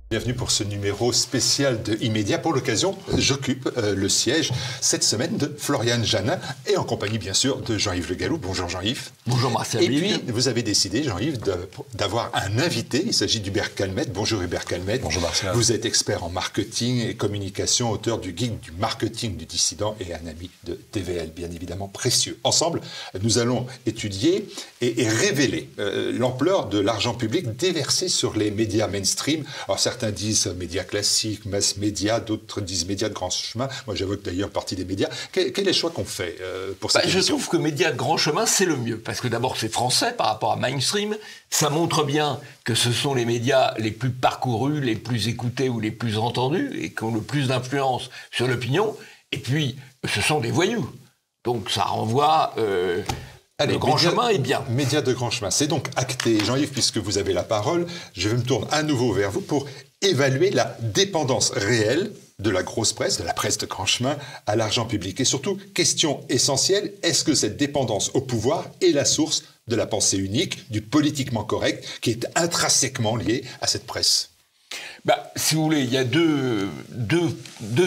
Bienvenue pour ce numéro spécial de Immédiat. Pour l'occasion, j'occupe le siège cette semaine de Floriane Janin et en compagnie bien sûr de Jean-Yves Le Gallou. Bonjour Jean-Yves. Bonjour Marcel. Et puis vous avez décidé, Jean-Yves, d'avoir un invité. Il s'agit d'Hubert Calmette. Bonjour Hubert Calmette. Bonjour Marcel. Vous êtes expert en marketing et communication, auteur du guide du marketing du dissident et un ami de TVL, bien évidemment précieux. Ensemble, nous allons étudier et révéler l'ampleur de l'argent public déversé sur les médias mainstream. Alors certains disent médias classiques, mass médias, d'autres disent médias de grand chemin. Moi, j'évoque d'ailleurs partie des médias. Quel est le choix qu'on fait pour cette émission ? Je trouve que médias de grand chemin, c'est le mieux. Parce que d'abord, c'est français par rapport à mainstream. Ça montre bien que ce sont les médias les plus parcourus, les plus écoutés ou les plus entendus et qui ont le plus d'influence sur l'opinion. Et puis, ce sont des voyous. Donc, ça renvoie... Allez, le grand chemin est bien. Médias de grand chemin, c'est donc acté. Jean-Yves, puisque vous avez la parole, je me tourne à nouveau vers vous pour évaluer la dépendance réelle de la grosse presse, de la presse de grand chemin, à l'argent public. Et surtout, question essentielle, est-ce que cette dépendance au pouvoir est la source de la pensée unique, du politiquement correct, qui est intrinsèquement lié à cette presse ? Si vous voulez, il y a deux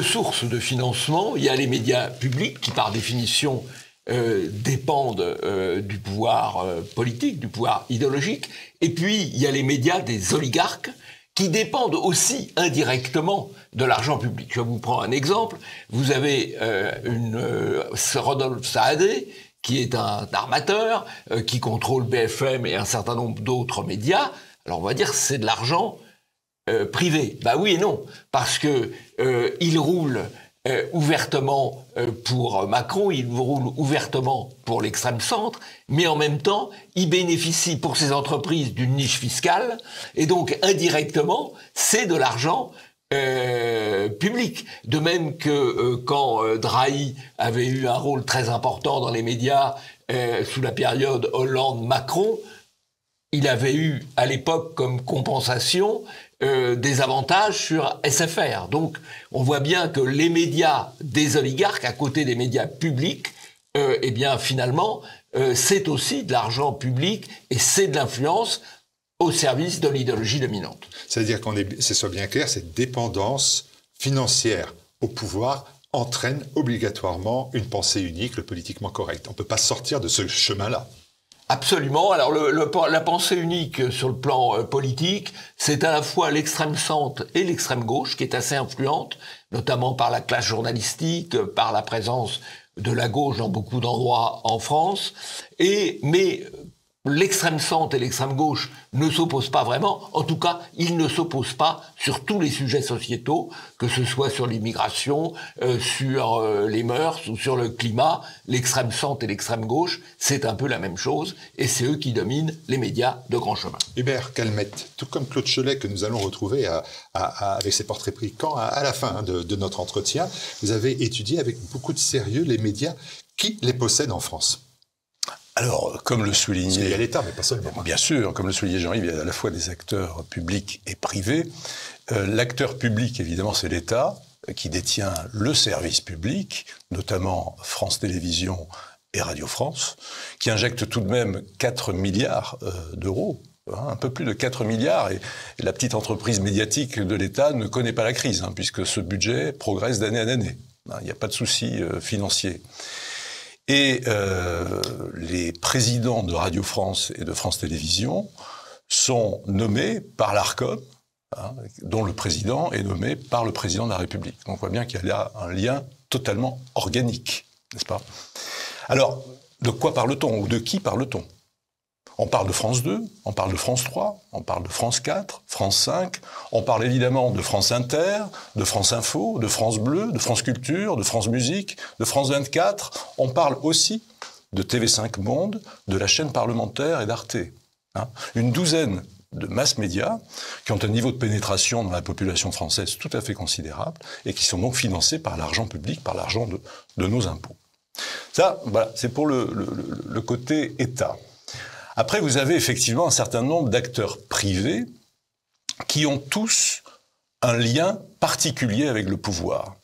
sources de financement. Il y a les médias publics qui, par définition, dépendent du pouvoir politique, du pouvoir idéologique. Et puis, il y a les médias des oligarques qui dépendent aussi indirectement de l'argent public. Je vous prends un exemple. Vous avez Rodolphe Saadé, qui est un armateur, qui contrôle BFM et un certain nombre d'autres médias. Alors, on va dire que c'est de l'argent privé. Oui et non, parce que il roule ouvertement pour Macron, il roule ouvertement pour l'extrême centre, mais en même temps, il bénéficie pour ses entreprises d'une niche fiscale, et donc indirectement, c'est de l'argent public. De même que quand Drahi avait eu un rôle très important dans les médias sous la période Hollande-Macron, il avait eu à l'époque comme compensation des avantages sur SFR. Donc, on voit bien que les médias des oligarques, à côté des médias publics, finalement, c'est aussi de l'argent public et c'est de l'influence au service de l'idéologie dominante. C'est-à-dire ce soit bien clair, cette dépendance financière au pouvoir entraîne obligatoirement une pensée unique, le politiquement correct. On ne peut pas sortir de ce chemin-là. Absolument. Alors la pensée unique sur le plan politique, c'est à la fois l'extrême centre et l'extrême gauche qui est assez influente, notamment par la classe journalistique, par la présence de la gauche dans beaucoup d'endroits en France. Mais l'extrême centre et l'extrême gauche ne s'opposent pas vraiment. En tout cas, ils ne s'opposent pas sur tous les sujets sociétaux, que ce soit sur l'immigration, sur les mœurs ou sur le climat. L'extrême centre et l'extrême gauche, c'est un peu la même chose, et c'est eux qui dominent les médias de grand chemin. Hubert Calmette, tout comme Claude Cholet, que nous allons retrouver avec ses portraits pris à la fin de notre entretien, vous avez étudié avec beaucoup de sérieux les médias qui les possèdent en France. Alors, comme le soulignait... Parce qu'il y a l'État, mais pas seulement. Bien sûr, comme le soulignait Jean-Yves, il y a à la fois des acteurs publics et privés. L'acteur public, évidemment, c'est l'État, qui détient le service public, notamment France Télévisions et Radio France, qui injecte tout de même 4 milliards d'euros, un peu plus de 4 milliards, et la petite entreprise médiatique de l'État ne connaît pas la crise, puisque ce budget progresse d'année en année. Il n'y a pas de souci financier. Et les présidents de Radio France et de France Télévisions sont nommés par l'Arcom, dont le président est nommé par le président de la République. Donc on voit bien qu'il y a là un lien totalement organique, n'est-ce pas ? Alors, de quoi parle-t-on ou de qui parle-t-on ? On parle de France 2, on parle de France 3, on parle de France 4, France 5, on parle évidemment de France Inter, de France Info, de France Bleu, de France Culture, de France Musique, de France 24. On parle aussi de TV5 Monde, de la chaîne parlementaire et d'Arte. Une douzaine de mass médias qui ont un niveau de pénétration dans la population française tout à fait considérable et qui sont donc financés par l'argent public, par l'argent de nos impôts. Ça, voilà, c'est pour le côté État. Après, vous avez effectivement un certain nombre d'acteurs privés qui ont tous un lien particulier avec le pouvoir.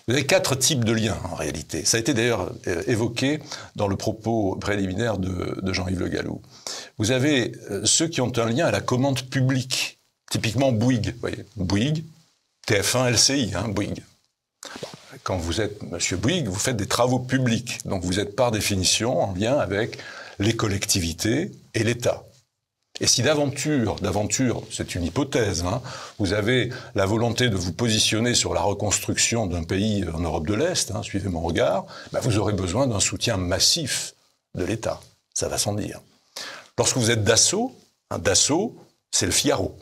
Vous avez 4 types de liens, en réalité. Ça a été d'ailleurs évoqué dans le propos préliminaire de Jean-Yves Le Gallou. Vous avez ceux qui ont un lien à la commande publique, typiquement Bouygues. Vous voyez, Bouygues, TF1, LCI, Bouygues. Bon, quand vous êtes monsieur Bouygues, vous faites des travaux publics. Donc vous êtes par définition en lien avec les collectivités et l'État. Et si d'aventure, c'est une hypothèse, vous avez la volonté de vous positionner sur la reconstruction d'un pays en Europe de l'Est, suivez mon regard, vous aurez besoin d'un soutien massif de l'État. Ça va sans dire. Lorsque vous êtes Dassault, Dassault, c'est le Figaro.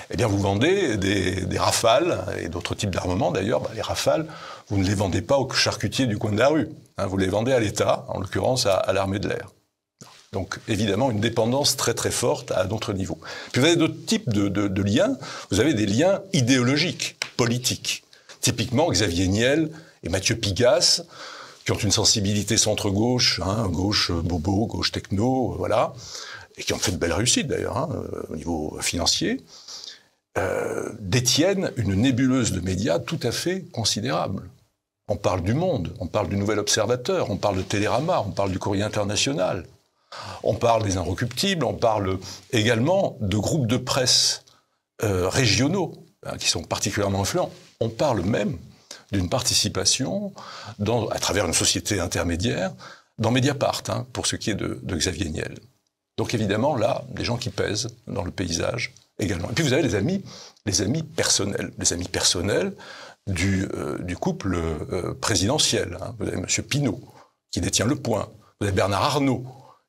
Eh bien, vous vendez des Rafales et d'autres types d'armements. D'ailleurs, les Rafales, vous ne les vendez pas au charcutier du coin de la rue. Vous les vendez à l'État, en l'occurrence à l'armée de l'air. Donc, évidemment, une dépendance très très forte à d'autres niveaux. Puis vous avez d'autres types de liens. Vous avez des liens idéologiques, politiques. Typiquement, Xavier Niel et Mathieu Pigasse, qui ont une sensibilité centre-gauche, gauche bobo, gauche techno, voilà, et qui ont fait de belles réussites d'ailleurs, au niveau financier, détiennent une nébuleuse de médias tout à fait considérable. On parle du Monde, on parle du Nouvel Observateur, on parle de Télérama, on parle du Courrier International. On parle des Inrecuptibles, on parle également de groupes de presse régionaux qui sont particulièrement influents. On parle même d'une participation à travers une société intermédiaire dans Mediapart, pour ce qui est de Xavier Niel. Donc évidemment, là, des gens qui pèsent dans le paysage également. Et puis vous avez les amis personnels du couple présidentiel. Vous avez M. Pinault, qui détient Le Point. Vous avez Bernard Arnault,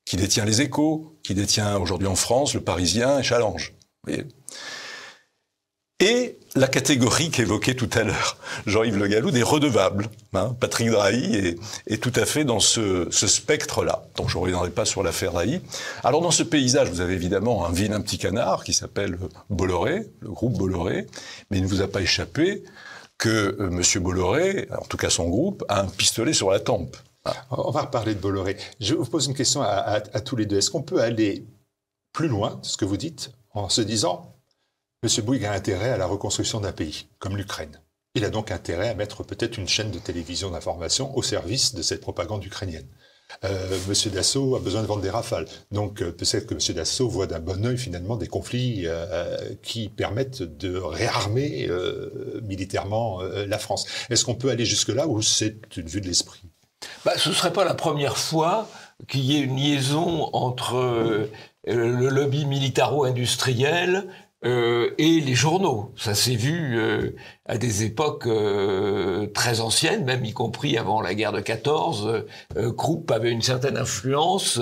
qui détient Les Échos, qui détient aujourd'hui en France Le Parisien et Challenge. Vous voyez ? Et la catégorie qu'évoquait tout à l'heure Jean-Yves Le Gallou des redevables. Patrick Drahi est tout à fait dans ce spectre-là. Donc je ne reviendrai pas sur l'affaire Drahi. Alors dans ce paysage, vous avez évidemment un vilain petit canard qui s'appelle Bolloré, le groupe Bolloré, mais il ne vous a pas échappé que M. Bolloré, en tout cas son groupe, a un pistolet sur la tempe. On va reparler de Bolloré. Je vous pose une question à tous les deux. Est-ce qu'on peut aller plus loin, ce que vous dites, en se disant M. Bouygues a intérêt à la reconstruction d'un pays, comme l'Ukraine. Il a donc intérêt à mettre peut-être une chaîne de télévision d'information au service de cette propagande ukrainienne. M. Dassault a besoin de vendre des Rafales. Donc peut-être que M. Dassault voit d'un bon œil finalement des conflits qui permettent de réarmer militairement la France. Est-ce qu'on peut aller jusque-là ou c'est une vue de l'esprit ? Ce ne serait pas la première fois qu'il y ait une liaison entre le lobby militaro-industriel et les journaux. Ça s'est vu à des époques très anciennes, même y compris avant la guerre de 14. Krupp avait une certaine influence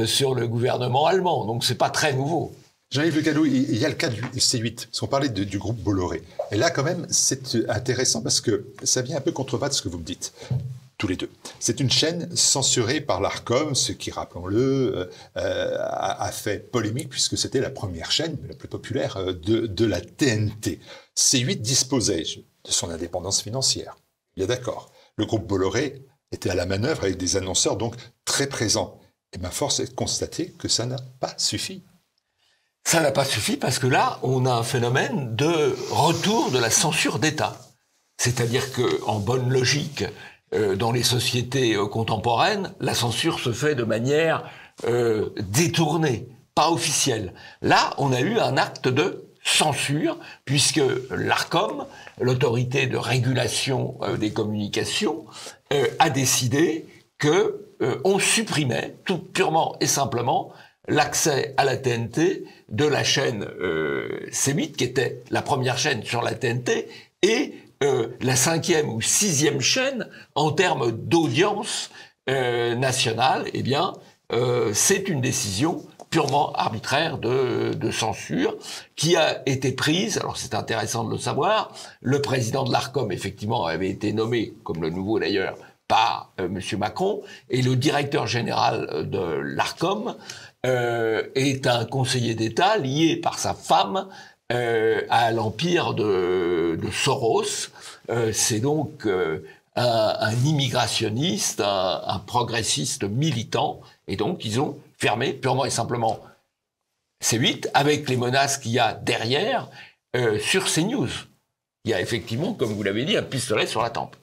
sur le gouvernement allemand, donc c'est pas très nouveau. Jean-Yves Le Gallou, il y a le cas du C8, parce qu'on parlait du groupe Bolloré. Et là, quand même, c'est intéressant parce que ça vient un peu contrebattre ce que vous me dites. Tous les deux. C'est une chaîne censurée par l'Arcom, ce qui, rappelons-le, a fait polémique puisque c'était la première chaîne, la plus populaire, de la TNT. C8 disposait de son indépendance financière. Bien d'accord. Le groupe Bolloré était à la manœuvre avec des annonceurs donc très présents. Et ma force est de constater que ça n'a pas suffi. Ça n'a pas suffi parce que là, on a un phénomène de retour de la censure d'État. C'est-à-dire qu'en bonne logique, dans les sociétés contemporaines, la censure se fait de manière détournée, pas officielle. Là, on a eu un acte de censure, puisque l'Arcom, l'autorité de régulation des communications, a décidé que on supprimait tout purement et simplement l'accès à la TNT de la chaîne C8, qui était la première chaîne sur la TNT, et la 5e ou 6e chaîne en termes d'audience nationale. Eh bien, c'est une décision purement arbitraire de censure qui a été prise. Alors c'est intéressant de le savoir. Le président de l'Arcom, effectivement, avait été nommé, comme le nouveau d'ailleurs, par M. Macron, et le directeur général de l'Arcom est un conseiller d'État lié par sa femme à l'empire de Soros. C'est donc un immigrationniste, un progressiste militant, et donc ils ont fermé purement et simplement C8 avec les menaces qu'il y a derrière sur CNews. Il y a effectivement, comme vous l'avez dit, un pistolet sur la tempe.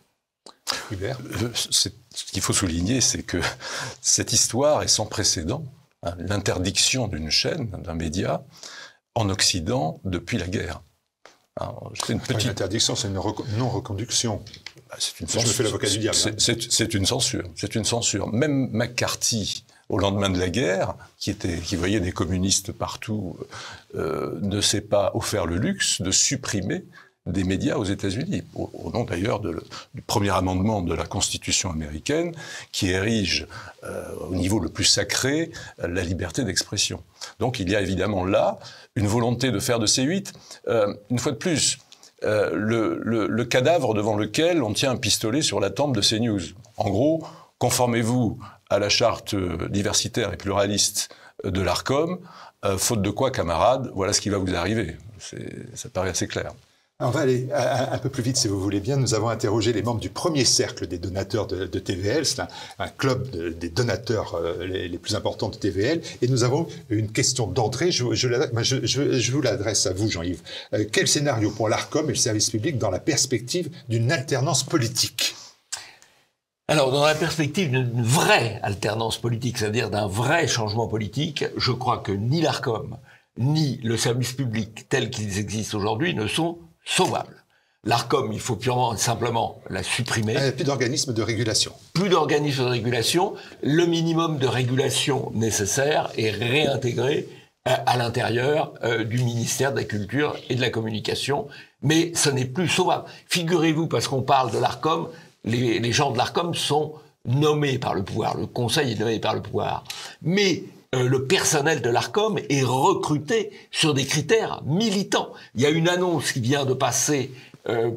Hubert. Ce qu'il faut souligner, c'est que cette histoire est sans précédent. Hein, l'interdiction d'une chaîne, d'un média, en Occident depuis la guerre. Alors, c'est une petite interdiction, c'est une non-reconduction. C'est une censure. Je me fais l'avocat du diable. C'est une censure. C'est une censure. Même McCarthy, au lendemain de la guerre, qui voyait des communistes partout, ne s'est pas offert le luxe de supprimer des médias aux États-Unis, au nom d'ailleurs du premier amendement de la Constitution américaine, qui érige au niveau le plus sacré la liberté d'expression. Donc il y a évidemment là une volonté de faire de C8, une fois de plus, le cadavre devant lequel on tient un pistolet sur la tempe de CNews. En gros, conformez-vous à la charte diversitaire et pluraliste de l'ARCOM, faute de quoi, camarades, voilà ce qui va vous arriver. Ça paraît assez clair. On va aller un peu plus vite, si vous voulez bien. Nous avons interrogé les membres du premier cercle des donateurs de TVL. C'est un club des donateurs les plus importants de TVL. Et nous avons une question d'entrée. Je vous l'adresse à vous, Jean-Yves. Quel scénario pour l'ARCOM et le service public dans la perspective d'une alternance politique ? Alors, dans la perspective d'une vraie alternance politique, c'est-à-dire d'un vrai changement politique, je crois que ni l'ARCOM, ni le service public tel qu'ils existent aujourd'hui ne sont sauvables. L'ARCOM, il faut purement et simplement la supprimer. Il n'y a plus d'organisme de régulation. Plus d'organisme de régulation. Le minimum de régulation nécessaire est réintégré à l'intérieur du ministère de la Culture et de la Communication. Mais ce n'est plus sauvable. Figurez-vous, parce qu'on parle de l'ARCOM, les gens de l'ARCOM sont nommés par le pouvoir. Le conseil est nommé par le pouvoir. Mais le personnel de l'ARCOM est recruté sur des critères militants. Il y a une annonce qui vient de passer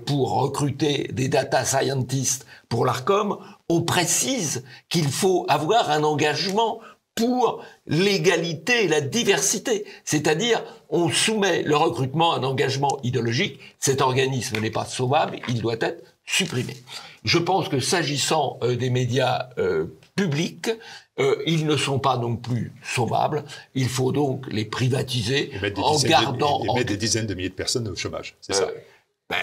pour recruter des data scientists pour l'ARCOM. On précise qu'il faut avoir un engagement pour l'égalité et la diversité. C'est-à-dire, on soumet le recrutement à un engagement idéologique. Cet organisme n'est pas sauvable, il doit être supprimé. Je pense que s'agissant des médias publics, ils ne sont pas non plus sauvables. Il faut donc les privatiser en gardant... Et mettre des dizaines de milliers de personnes au chômage, c'est ça.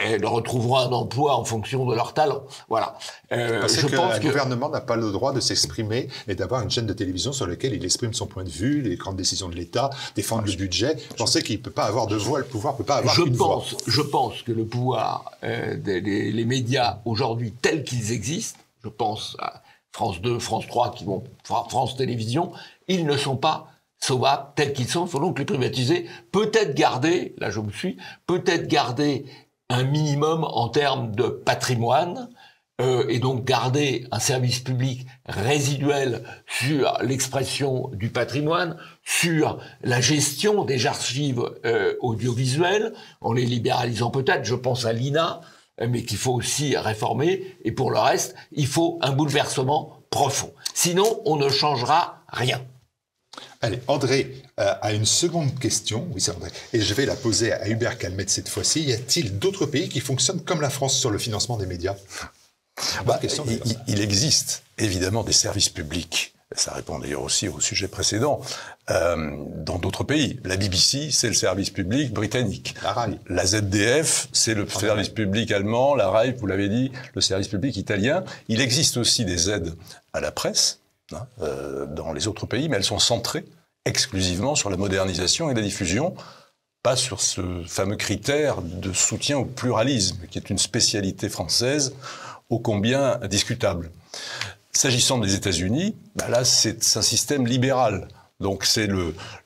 Ils retrouveront un emploi en fonction de leur talent. Voilà. Je pense que le gouvernement n'a pas le droit de s'exprimer et d'avoir une chaîne de télévision sur laquelle il exprime son point de vue, les grandes décisions de l'État, défendre le budget. Je pensais qu'il ne peut pas avoir de voix, le pouvoir ne peut pas avoir une voix. Je pense que le pouvoir, les médias aujourd'hui tels qu'ils existent, je pense à France 2, France 3, France Télévisions, ils ne sont pas sauvables tels qu'ils sont. Il faut donc les privatiser. Peut-être garder, là je vous suis, peut-être garder un minimum en termes de patrimoine, et donc garder un service public résiduel sur l'expression du patrimoine, sur la gestion des archives audiovisuelles, en les libéralisant peut-être, je pense à l'INA, mais qu'il faut aussi réformer, et pour le reste, il faut un bouleversement profond. Sinon, on ne changera rien. Allez, André a une seconde question, oui c'est André, et je vais la poser à Hubert Calmette cette fois-ci. Y a-t-il d'autres pays qui fonctionnent comme la France sur le financement des médias ? Il existe évidemment des services publics, ça répond d'ailleurs aussi au sujet précédent, dans d'autres pays. La BBC, c'est le service public britannique. La RAI. La ZDF, c'est le service public allemand. La RAI, vous l'avez dit, le service public italien. Il existe aussi des aides à la presse, dans les autres pays, mais elles sont centrées exclusivement sur la modernisation et la diffusion, pas sur ce fameux critère de soutien au pluralisme, qui est une spécialité française ô combien discutable. S'agissant des États-Unis, là, c'est un système libéral. Donc, c'est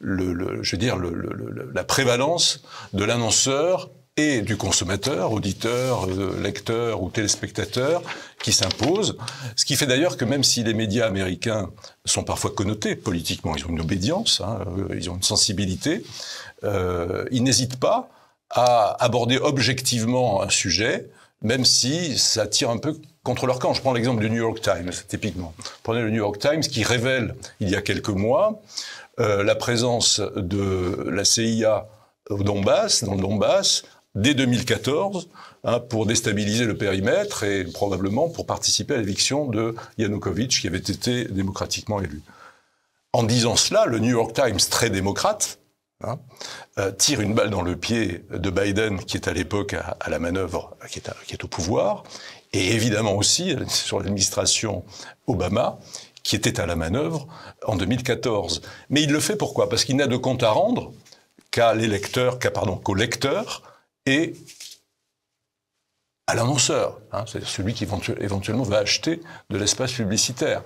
la prévalence de l'annonceur et du consommateur, auditeur, lecteur ou téléspectateur, qui s'impose. Ce qui fait d'ailleurs que même si les médias américains sont parfois connotés politiquement, ils ont une obédience, ils ont une sensibilité, ils n'hésitent pas à aborder objectivement un sujet, même si ça tire un peu contre leur camp. Je prends l'exemple du New York Times, typiquement. Prenez le New York Times qui révèle, il y a quelques mois, la présence de la CIA au Donbass, dans le Donbass, dès 2014 pour déstabiliser le périmètre et probablement pour participer à l'éviction de Yanukovych, qui avait été démocratiquement élu. En disant cela, le New York Times, très démocrate, tire une balle dans le pied de Biden, qui est à l'époque à la manœuvre, qui est au pouvoir, et évidemment aussi sur l'administration Obama, qui était à la manœuvre en 2014. Mais il le fait pourquoi? Parce qu'il n'a de compte à rendre qu'au lecteur et à l'annonceur, c'est-à-dire celui qui éventuellement va acheter de l'espace publicitaire.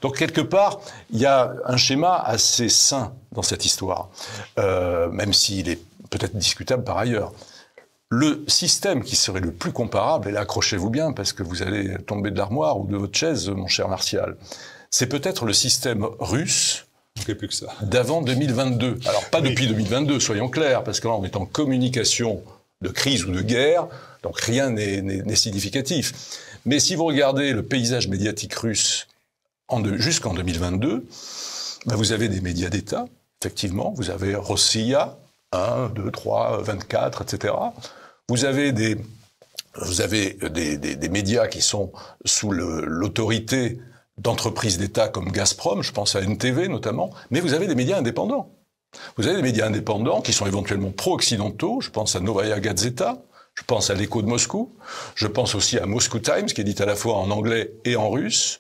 Donc quelque part, il y a un schéma assez sain dans cette histoire, même s'il est peut-être discutable par ailleurs. Le système qui serait le plus comparable, et là accrochez-vous bien parce que vous allez tomber de l'armoire ou de votre chaise, mon cher Martial, c'est peut-être le système russe plus que ça. D'avant 2022. Alors pas depuis 2022, soyons clairs, parce que là on est en communication de crise ou de guerre, donc rien n'est significatif. Mais si vous regardez le paysage médiatique russe jusqu'en 2022, vous avez des médias d'État, effectivement, vous avez Rossiya, 1, 2, 3, 24, etc. Vous avez des médias qui sont sous l'autorité d'entreprises d'État comme Gazprom, je pense à NTV notamment, mais vous avez des médias indépendants. Vous avez des médias indépendants qui sont éventuellement pro-occidentaux, je pense à Novaya Gazeta, je pense à l'Écho de Moscou, je pense aussi à Moscow Times, qui est dit à la fois en anglais et en russe,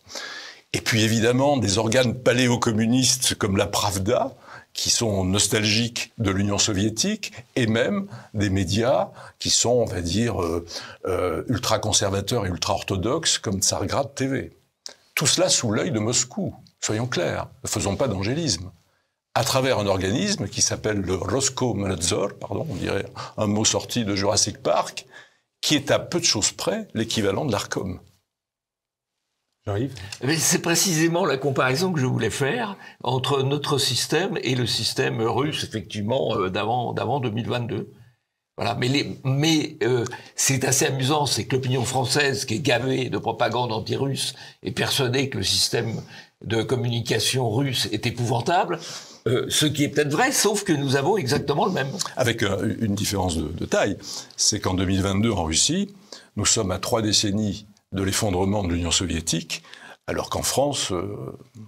et puis évidemment des organes paléo-communistes comme la Pravda, qui sont nostalgiques de l'Union soviétique, et même des médias qui sont, on va dire, ultra-conservateurs et ultra-orthodoxes comme Tsargrad TV. Tout cela sous l'œil de Moscou, soyons clairs, ne faisons pas d'angélisme. À travers un organisme qui s'appelle le Roskomnadzor, on dirait un mot sorti de Jurassic Park, qui est à peu de choses près l'équivalent de l'Arcom. Jean-Yves ? C'est précisément la comparaison que je voulais faire entre notre système et le système russe, effectivement, d'avant 2022. Voilà, mais c'est assez amusant, c'est que l'opinion française, qui est gavée de propagande anti-russe, est persuadée que le système de communication russe est épouvantable, ce qui est peut-être vrai, sauf que nous avons exactement le même. Avec une différence de taille, c'est qu'en 2022, en Russie, nous sommes à 3 décennies de l'effondrement de l'Union soviétique, alors qu'en France,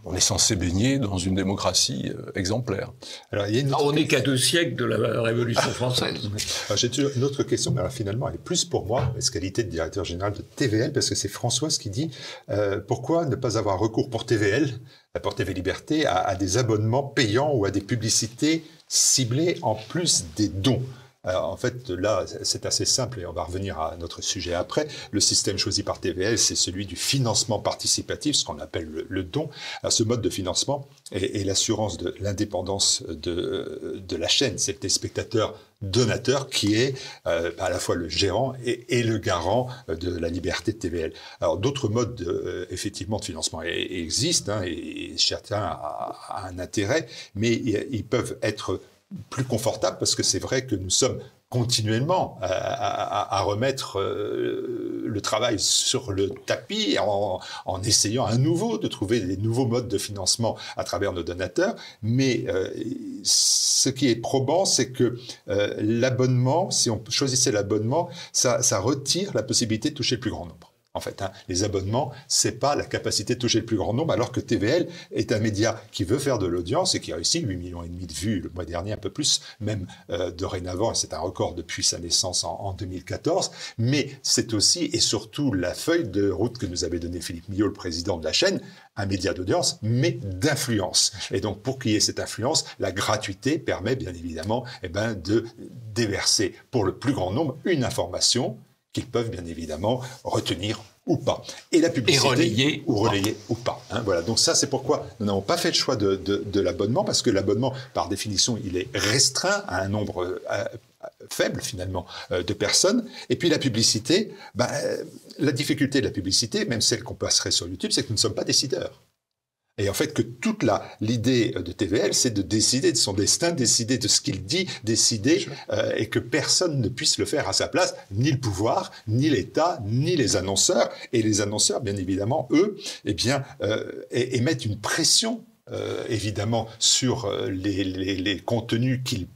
on est censé baigner dans une démocratie exemplaire. Alors, on n'est qu'à 2 siècles de la Révolution française. J'ai une autre question, mais alors finalement, elle est plus pour moi, en qualité de directeur général de TVL, parce que c'est Françoise qui dit pourquoi ne pas avoir recours pour TVL, pour TV Liberté, à des abonnements payants ou à des publicités ciblées en plus des dons. Alors, en fait, là, c'est assez simple et on va revenir à notre sujet après. Le système choisi par TVL, c'est celui du financement participatif, ce qu'on appelle le don. Alors, ce mode de financement est l'assurance de l'indépendance de la chaîne. C'est le téléspectateur donateur qui est à la fois le gérant et le garant de la liberté de TVL. Alors, d'autres modes, effectivement, de financement existent, et chacun a un intérêt, mais ils peuvent être plus confortable parce que c'est vrai que nous sommes continuellement à remettre le travail sur le tapis en essayant à nouveau de trouver des nouveaux modes de financement à travers nos donateurs. Mais ce qui est probant, c'est que l'abonnement, si on choisissait l'abonnement, ça retire la possibilité de toucher le plus grand nombre. En fait, les abonnements, c'est pas la capacité de toucher le plus grand nombre, alors que TVL est un média qui veut faire de l'audience et qui a réussi 8,5 millions de vues le mois dernier, un peu plus, même dorénavant, et c'est un record depuis sa naissance en 2014. Mais c'est aussi et surtout la feuille de route que nous avait donnée Philippe Millot, le président de la chaîne, un média d'audience, mais d'influence. Et donc, pour qu'il y ait cette influence, la gratuité permet bien évidemment de déverser pour le plus grand nombre une information qu'ils peuvent bien évidemment retenir ou pas. Et la publicité, relayer ou pas. Voilà. Donc ça, c'est pourquoi nous n'avons pas fait le choix de l'abonnement, parce que l'abonnement, par définition, il est restreint à un nombre faible, finalement, de personnes. Et puis la publicité, la difficulté de la publicité, même celle qu'on passerait sur YouTube, c'est que nous ne sommes pas décideurs. Et en fait, que toute l'idée de TVL, c'est de décider de son destin, décider de ce qu'il dit, décider, et que personne ne puisse le faire à sa place, ni le pouvoir, ni l'État, ni les annonceurs. Et les annonceurs, bien évidemment, eux, émettent une pression, évidemment, sur les contenus qu'ils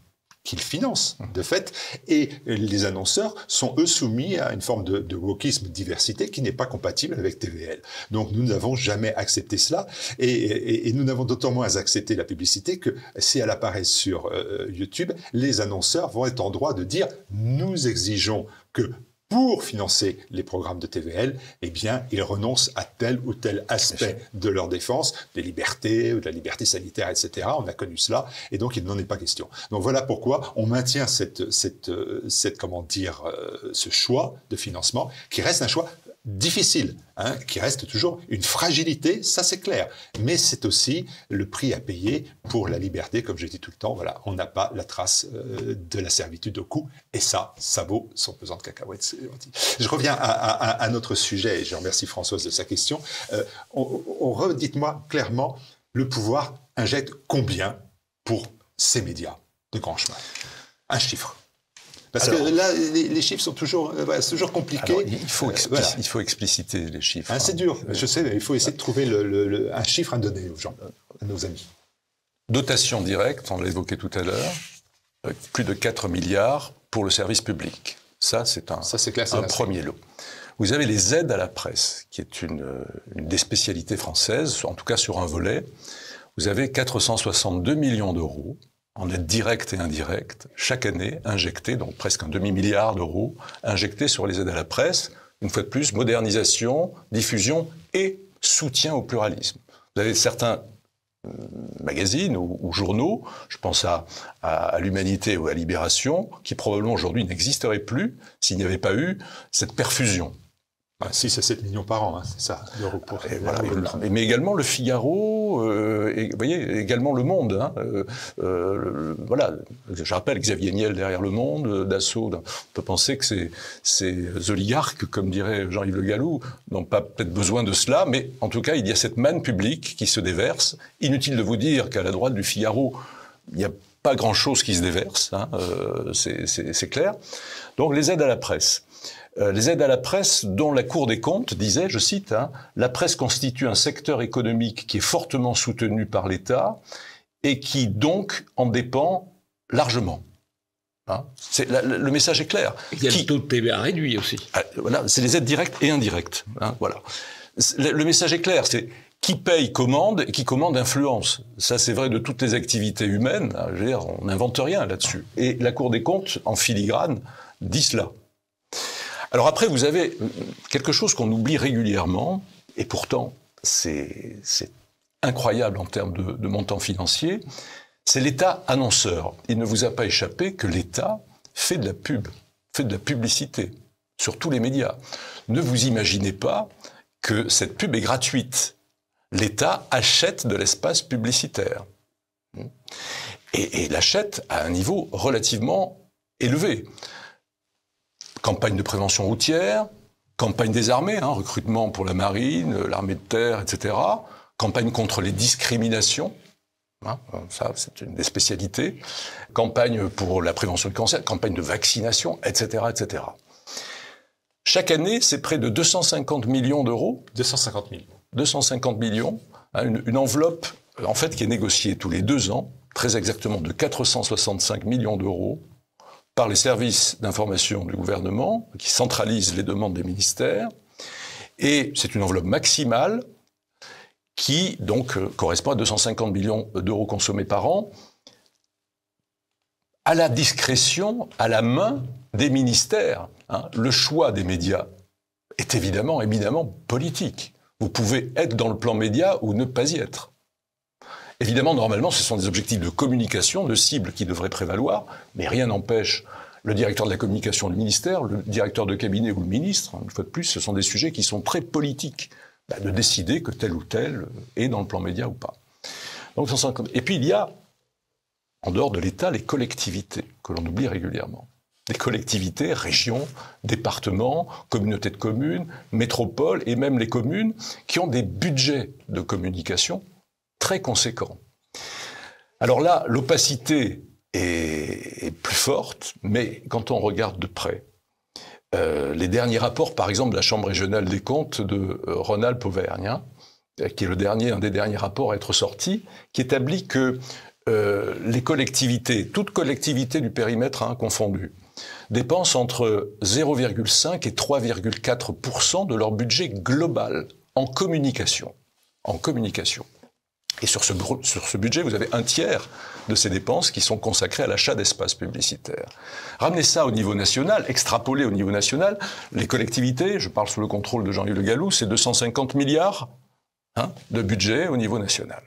qu'ils financent, de fait, et les annonceurs sont, eux, soumis à une forme de wokisme, diversité, qui n'est pas compatible avec TVL. Donc, nous n'avons jamais accepté cela, et nous n'avons d'autant moins accepté la publicité que, si elle apparaît sur YouTube, les annonceurs vont être en droit de dire « nous exigeons que » pour financer les programmes de TVL, eh bien, ils renoncent à tel ou tel aspect de leur défense, des libertés, ou de la liberté sanitaire, etc. On a connu cela, et donc il n'en est pas question. Donc voilà pourquoi on maintient comment dire, ce choix de financement, qui reste un choix difficile, hein, qui reste toujours une fragilité, ça c'est clair. Mais c'est aussi le prix à payer pour la liberté, comme je dis tout le temps, voilà, on n'a pas la trace de la servitude au cou, et ça vaut son pesant de cacahuètes. Je reviens à notre sujet, et je remercie Françoise de sa question. Dites-moi clairement, le pouvoir injecte combien pour ces médias de grand chemin? Un chiffre. Parce que là, les chiffres sont toujours compliqués. Alors, il faut expliciter les chiffres. Hein, c'est dur, je sais, mais il faut essayer de trouver un chiffre à donner aux gens, à nos amis. Dotation directe, on l'a évoqué tout à l'heure, plus de 4 milliards pour le service public. Ça, c'est un premier lot. Vous avez les aides à la presse, qui est une des spécialités françaises, en tout cas sur un volet. Vous avez 462 millions d'euros en aide directe et indirecte, chaque année injectés, donc presque un demi-milliard d'euros, injectés sur les aides à la presse. Une fois de plus, modernisation, diffusion et soutien au pluralisme. Vous avez certains magazines ou journaux, je pense à l'Humanité ou à Libération, qui probablement aujourd'hui n'existeraient plus s'il n'y avait pas eu cette perfusion. 6 à 7 millions par an, hein, c'est ça, d'euros pour... Voilà, mais également le Figaro, et, vous voyez, également Le Monde. Hein, voilà, je rappelle Xavier Niel derrière Le Monde, Dassault. On peut penser que ces oligarques, comme dirait Jean-Yves Le Gallou, n'ont pas peut-être besoin de cela, mais en tout cas, il y a cette manne publique qui se déverse. Inutile de vous dire qu'à la droite du Figaro, il n'y a pas grand-chose qui se déverse, hein, c'est clair. Donc les aides à la presse. Les aides à la presse dont la Cour des comptes disait, je cite, hein, « La presse constitue un secteur économique qui est fortement soutenu par l'État et qui donc en dépend largement. » Hein, le message est clair. Il y a le taux de TVA réduit aussi. Voilà, c'est les aides directes et indirectes. Hein, voilà. Le message est clair, c'est qui paye commande et qui commande influence. Ça, c'est vrai de toutes les activités humaines. Je veux dire, on n'invente rien là-dessus. Et la Cour des comptes, en filigrane, dit cela. Alors après, vous avez quelque chose qu'on oublie régulièrement, et pourtant, c'est incroyable en termes de montants financiers, c'est l'État annonceur. Il ne vous a pas échappé que l'État fait de la pub, fait de la publicité sur tous les médias. Ne vous imaginez pas que cette pub est gratuite. L'État achète de l'espace publicitaire. Et l'achète à un niveau relativement élevé. Campagne de prévention routière, campagne des armées, hein, recrutement pour la marine, l'armée de terre, etc. Campagne contre les discriminations, hein, ça c'est une des spécialités. Campagne pour la prévention du cancer, campagne de vaccination, etc., etc. Chaque année, c'est près de 250 millions d'euros. 250 millions. 250 millions, hein, une enveloppe en fait qui est négociée tous les 2 ans, très exactement de 465 millions d'euros, par les services d'information du gouvernement, qui centralisent les demandes des ministères. Et c'est une enveloppe maximale qui, donc, correspond à 250 millions d'euros consommés par an, à la discrétion, à la main des ministères. Hein. Le choix des médias est éminemment politique. Vous pouvez être dans le plan média ou ne pas y être. Évidemment, normalement, ce sont des objectifs de communication, de cibles qui devraient prévaloir, mais rien n'empêche le directeur de la communication du ministère, le directeur de cabinet ou le ministre, une fois de plus, ce sont des sujets qui sont très politiques, de décider que tel ou tel est dans le plan média ou pas. Donc, et puis il y a, en dehors de l'État, les collectivités, que l'on oublie régulièrement. Les collectivités, régions, départements, communautés de communes, métropoles et même les communes qui ont des budgets de communication très conséquents. Alors là, l'opacité est plus forte, mais quand on regarde de près, les derniers rapports, par exemple, de la Chambre régionale des comptes de Rhône-Alpes-Auvergne, hein, qui est un des derniers rapports à être sorti, qui établit que les collectivités, toutes collectivités du périmètre confondu, dépensent entre 0,5 et 3,4% de leur budget global en communication. En communication. Et sur ce budget, vous avez un tiers de ces dépenses qui sont consacrées à l'achat d'espaces publicitaires. Ramenez ça au niveau national, extrapolez au niveau national, les collectivités, je parle sous le contrôle de Jean-Yves Le Gallou, c'est 250 milliards de budget au niveau national.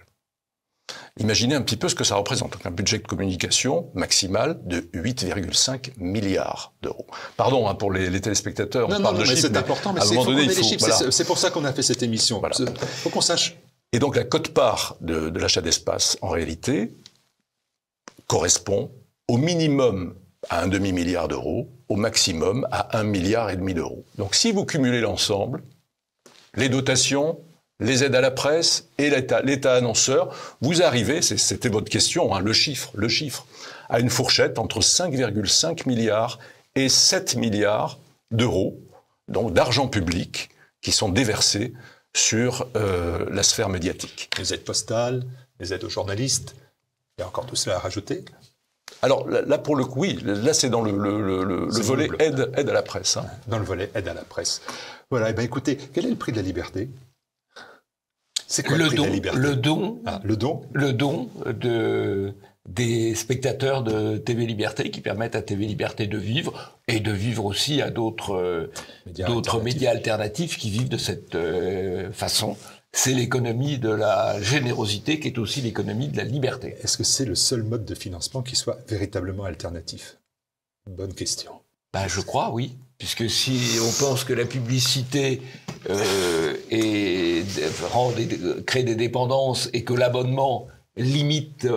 Imaginez un petit peu ce que ça représente. Donc un budget de communication maximal de 8,5 milliards d'euros. Pardon pour les téléspectateurs, on parle de chiffres, c'est important, mais c'est c'est pour ça qu'on a fait cette émission. Voilà. Faut qu'on sache. Et donc la quote-part de l'achat d'espace, en réalité, correspond au minimum à un demi-milliard d'euros, au maximum à 1,5 milliard d'euros. Donc si vous cumulez l'ensemble, les dotations, les aides à la presse et l'État annonceur, vous arrivez, c'était votre question, le chiffre, à une fourchette entre 5,5 milliards et 7 milliards d'euros, donc d'argent public, qui sont déversés sur la sphère médiatique. Les aides postales, les aides aux journalistes, il y a encore tout cela à rajouter. Alors là pour le coup, oui, là c'est dans le volet aide à la presse. Dans le volet aide à la presse. Voilà, et bien écoutez, quel est le prix de la liberté ? C'est quoi le prix de la liberté ? Le don des spectateurs de TV Liberté qui permettent à TV Liberté de vivre et de vivre aussi à d'autres médias alternatifs qui vivent de cette façon. C'est l'économie de la générosité qui est aussi l'économie de la liberté. Est-ce que c'est le seul mode de financement qui soit véritablement alternatif ? Bonne question. Je crois, oui. Puisque si on pense que la publicité crée des dépendances et que l'abonnement limite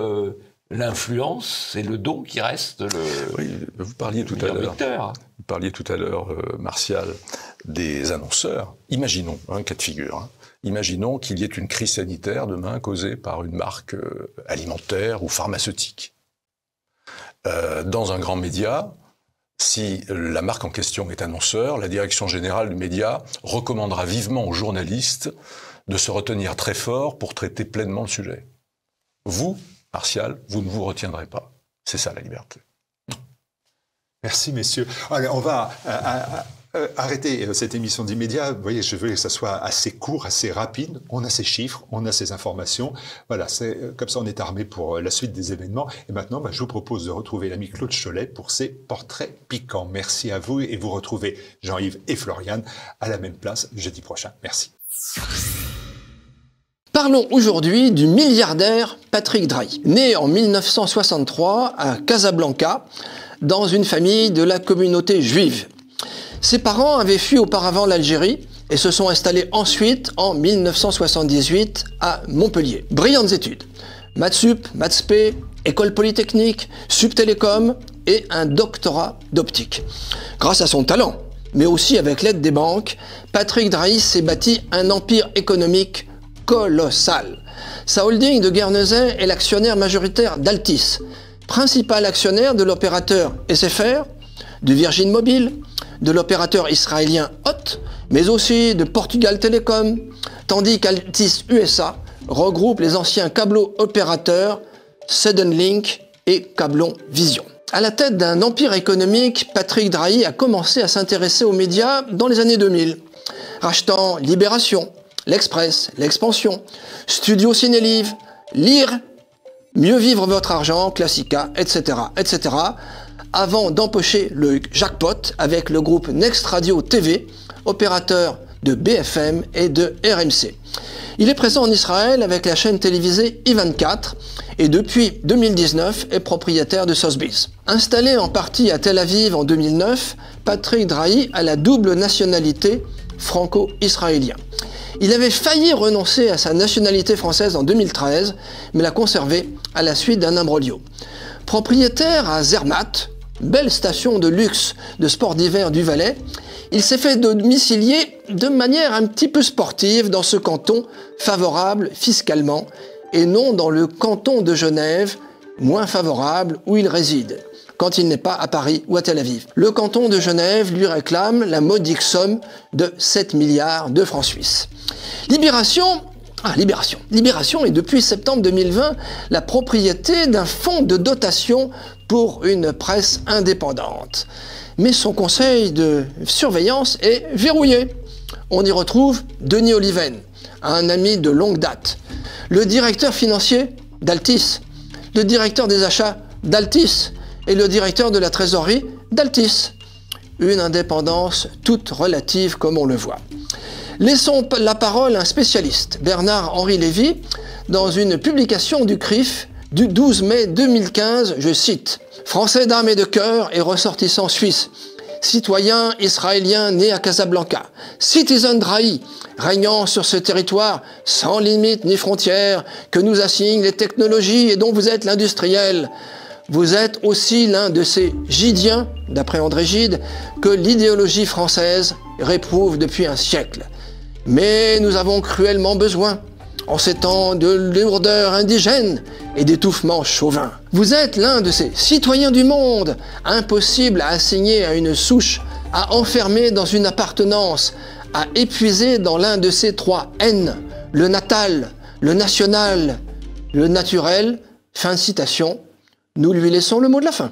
l'influence, c'est le don qui reste le. Oui, vous parliez tout à l'heure, Martial, des annonceurs. Imaginons un cas de figure. Imaginons qu'il y ait une crise sanitaire demain causée par une marque alimentaire ou pharmaceutique. Dans un grand média, si la marque en question est annonceur, la direction générale du média recommandera vivement aux journalistes de se retenir très fort pour traiter pleinement le sujet. Vous, Martial, vous ne vous retiendrez pas. C'est ça la liberté. Merci messieurs. Allez, on va arrêter cette émission d'immédiat. Vous voyez, je veux que ça soit assez court, assez rapide. On a ces chiffres, on a ces informations. Voilà, c'est comme ça on est armé pour la suite des événements. Et maintenant, je vous propose de retrouver l'ami Claude Cholet pour ses portraits piquants. Merci à vous et vous retrouvez Jean-Yves et Floriane à la même place jeudi prochain. Merci. Parlons aujourd'hui du milliardaire Patrick Drahi, né en 1963 à Casablanca, dans une famille de la communauté juive. Ses parents avaient fui auparavant l'Algérie et se sont installés ensuite en 1978 à Montpellier. Brillantes études, maths sup, maths spé, école polytechnique, subtélécom et un doctorat d'optique. Grâce à son talent, mais aussi avec l'aide des banques, Patrick Drahi s'est bâti un empire économique colossal. Sa holding de Guernesey est l'actionnaire majoritaire d'Altis, principal actionnaire de l'opérateur SFR, de Virgin Mobile, de l'opérateur israélien HOT, mais aussi de Portugal Telecom, tandis qu'Altis USA regroupe les anciens câblo-opérateurs Suddenlink et Cablon Vision. À la tête d'un empire économique, Patrick Drahi a commencé à s'intéresser aux médias dans les années 2000, rachetant Libération, L'Express, L'Expansion, Studio Ciné-Live, Lire, Mieux vivre votre argent, Classica, etc., etc., avant d'empocher le jackpot avec le groupe Next Radio TV, opérateur de BFM et de RMC. Il est présent en Israël avec la chaîne télévisée I24 et depuis 2019 est propriétaire de Sotheby's. Installé en partie à Tel Aviv en 2009, Patrick Drahi a la double nationalité franco-israélien. Il avait failli renoncer à sa nationalité française en 2013, mais l'a conservée à la suite d'un imbroglio. Propriétaire à Zermatt, belle station de luxe de sport d'hiver du Valais, il s'est fait domicilier de manière un petit peu sportive dans ce canton favorable fiscalement et non dans le canton de Genève, moins favorable où il réside, quand il n'est pas à Paris ou à Tel Aviv. Le canton de Genève lui réclame la modique somme de 7 milliards de francs suisses. Libération Ah, Libération. Libération est depuis septembre 2020 la propriété d'un fonds de dotation pour une presse indépendante. Mais son conseil de surveillance est verrouillé. On y retrouve Denis Oliven, un ami de longue date, le directeur financier d'Altis, le directeur des achats d'Altis et le directeur de la trésorerie d'Altis. Une indépendance toute relative comme on le voit. Laissons la parole à un spécialiste, Bernard-Henri Lévy, dans une publication du CRIF du 12 mai 2015, je cite « Français d'âme et de cœur et ressortissant suisse, citoyen israélien né à Casablanca, citizen drahi, régnant sur ce territoire sans limite ni frontières, que nous assignent les technologies et dont vous êtes l'industriel. Vous êtes aussi l'un de ces Gidiens, d'après André Gide, que l'idéologie française réprouve depuis un siècle. Mais nous avons cruellement besoin, en ces temps de lourdeur indigène et d'étouffement chauvin. Vous êtes l'un de ces citoyens du monde, impossible à assigner à une souche, à enfermer dans une appartenance, à épuiser dans l'un de ces 3 N, le natal, le national, le naturel. » Fin de citation. Nous lui laissons le mot de la fin.